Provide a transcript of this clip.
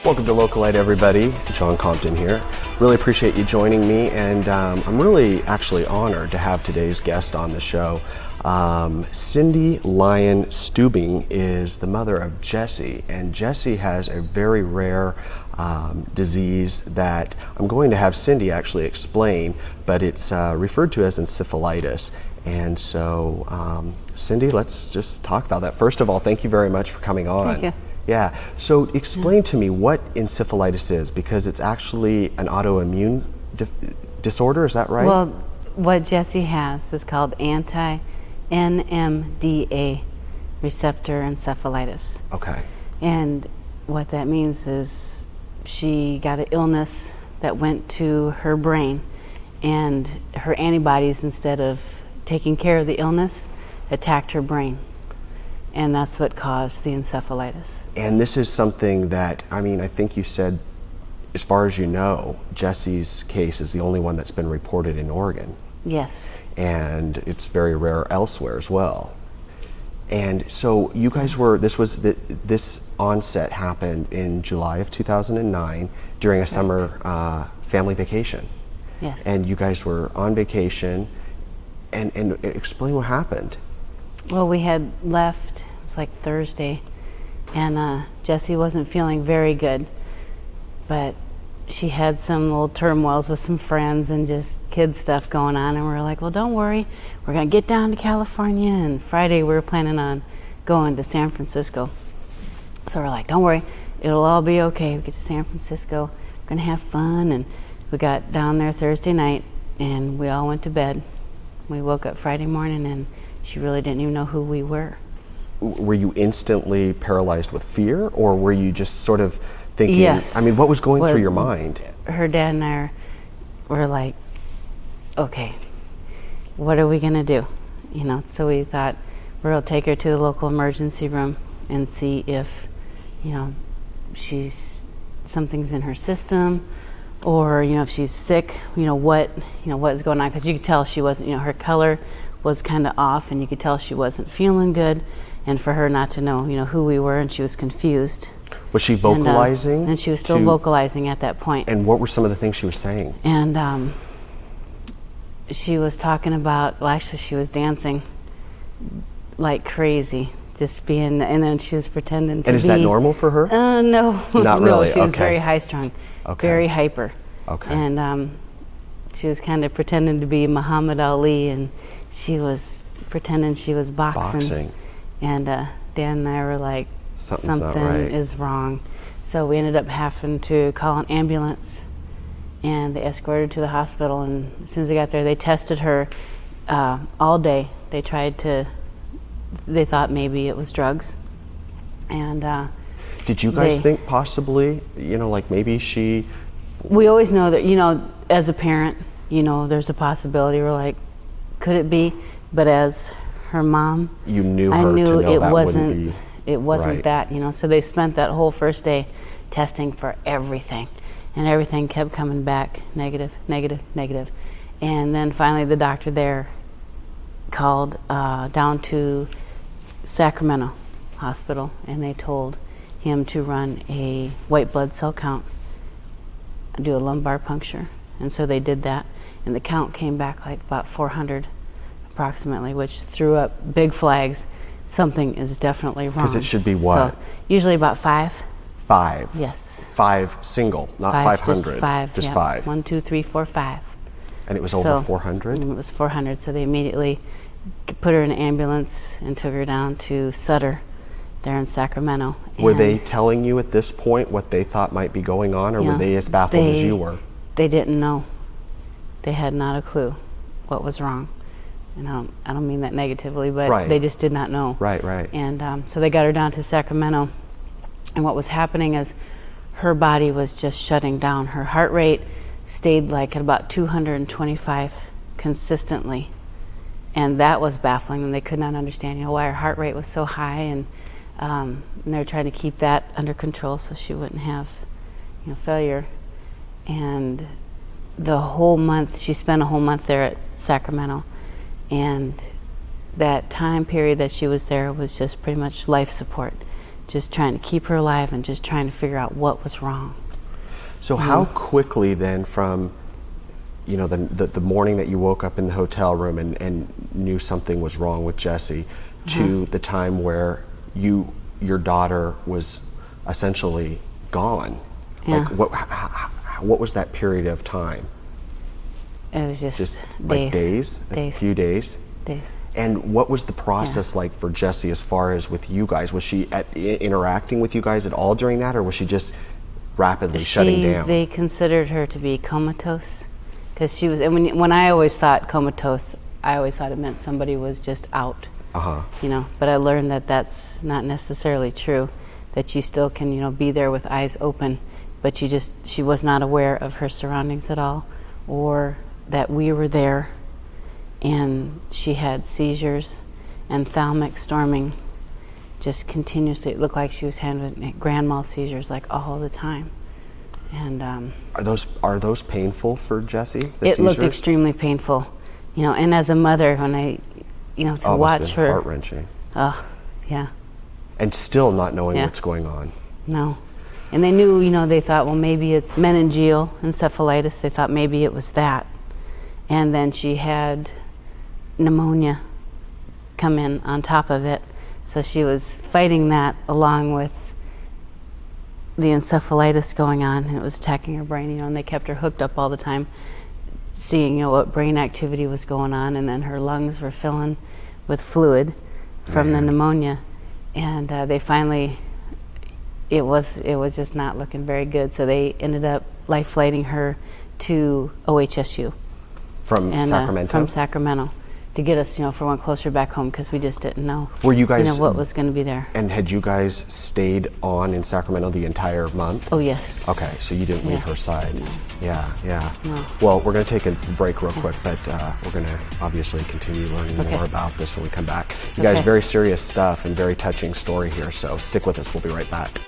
Welcome to Localite, everybody. John Compton here. Really appreciate you joining me, and I'm really actually honored to have today's guest on the show. Cindy Lyon-Stubing is the mother of Jessy, and Jessy has a very rare disease that I'm going to have Cindy actually explain, but it's referred to as encephalitis. And so, Cindy, let's just talk about that. First of all, thank you very much for coming on. Thank you. Yeah, so explain to me what encephalitis is, because it's actually an autoimmune disorder, is that right? Well, what Jessy has is called anti-NMDA receptor encephalitis. Okay. And what that means is she got an illness that went to her brain, and her antibodies, instead of taking care of the illness, attacked her brain. And that's what caused the encephalitis. And this is something that, I mean, I think you said, as far as you know, Jessy's case is the only one that's been reported in Oregon. Yes. And it's very rare elsewhere as well. And so you guys were, this onset happened in July of 2009 during a summer family vacation. Yes. And you guys were on vacation, and explain what happened. Well, we had left, it was like Thursday, and Jessy wasn't feeling very good, but she had some little turmoils with some friends and just kid stuff going on, and we were like, well, don't worry, we're going to get down to California. And Friday we were planning on going to San Francisco. So we're like, don't worry, it'll all be okay. We get to San Francisco, we're going to have fun. And we got down there Thursday night, and we all went to bed. We woke up Friday morning, and she really didn't even know who we were. Were you instantly paralyzed with fear, or were you just sort of thinking, yes. I mean, what was going through your mind? Her dad and I were like, okay, what are we gonna do? You know, so we thought we're gonna take her to the local emergency room and see if, you know, something's in her system, or, you know, if she's sick, what is going on, because you could tell she wasn't, her color was kind of off, and you could tell she wasn't feeling good, and for her not to know, who we were, and she was confused. Was she vocalizing? And she was still vocalizing at that point. And what were some of the things she was saying? And she was talking about, well, actually she was dancing like crazy, just being, and then she was pretending to be. And is that normal for her? No. Not really, No, she was okay. very high-strung, very hyper. Okay. And she was kind of pretending to be Muhammad Ali, and she was pretending she was boxing. And Dan and I were like, something is wrong. So we ended up having to call an ambulance, and they escorted her to the hospital. And as soon as they got there, they tested her all day. They thought maybe it was drugs. And did you guys think possibly, like maybe she... We always know that, as a parent, there's a possibility. We're like, could it be? But as her mom, you knew her I knew to know it that wasn't. It wasn't right. that, So they spent that whole first day testing for everything, and everything kept coming back negative, negative, negative. And then finally, the doctor there called down to Sacramento Hospital, and they told him to run a white blood cell count, do a lumbar puncture. And so they did that, and the count came back like about 400 approximately, which threw up big flags. Something is definitely wrong. Because it should be what? So usually about 5. 5? Yes. 5 single, not 500. Just 5. Just yeah. 5. 1, 2, 3, 4, 5. And it was over 400? It was 400, so they immediately put her in an ambulance and took her down to Sutter there in Sacramento. Were they telling you at this point what they thought might be going on, or were they as baffled as you were? They didn't know. They had not a clue what was wrong. And I don't mean that negatively, but they just did not know. Right. And so they got her down to Sacramento, and what was happening is her body was just shutting down. Her heart rate stayed like at about 225 consistently, and that was baffling, and they could not understand, why her heart rate was so high, and they were trying to keep that under control so she wouldn't have, failure. And the whole month, she spent a whole month there at Sacramento, and that time period that she was there was just pretty much life support. just trying to keep her alive and just trying to figure out what was wrong. So how quickly then from, you know, the morning that you woke up in the hotel room and knew something was wrong with Jessy to the time where your daughter was essentially gone? Yeah. Like what was that period of time? It was just days. Like days? Days. A few days? Days. And what was the process like for Jessy as far as with you guys? Was she interacting with you guys at all during that, or was she just rapidly shutting down? They considered her to be comatose, because she was. And when I always thought comatose, I always thought it meant somebody was just out. You know, but I learned that that's not necessarily true. That you still can, you know, be there with eyes open, but she was not aware of her surroundings at all, or that we were there. And she had seizures and thalamic storming just continuously. It looked like she was having grand mal seizures like all the time. And are those painful for Jessy? It looked extremely painful, you know. And as a mother, when I, you know, to watch her, heart-wrenching. Oh, yeah. And still not knowing what's going on. No. And they knew, you know, they thought, well, maybe it's meningeal encephalitis. They thought maybe it was that. And then she had pneumonia come in on top of it. So she was fighting that along with the encephalitis going on, and it was attacking her brain, you know, and they kept her hooked up all the time, seeing, you know, what brain activity was going on, and then her lungs were filling with fluid from the pneumonia. And they finally, it was just not looking very good, so they ended up life flighting her to OHSU. From Sacramento? From Sacramento, to get us, you know, for one closer back home, because we just didn't know. Were you guys, you know, what was going to be there. And had you guys stayed on in Sacramento the entire month? Oh, yes. Okay, so you didn't leave her side. No. Yeah. No. Well, we're going to take a break real quick, but we're going to obviously continue learning more about this when we come back. You guys, very serious stuff and very touching story here, so stick with us. We'll be right back.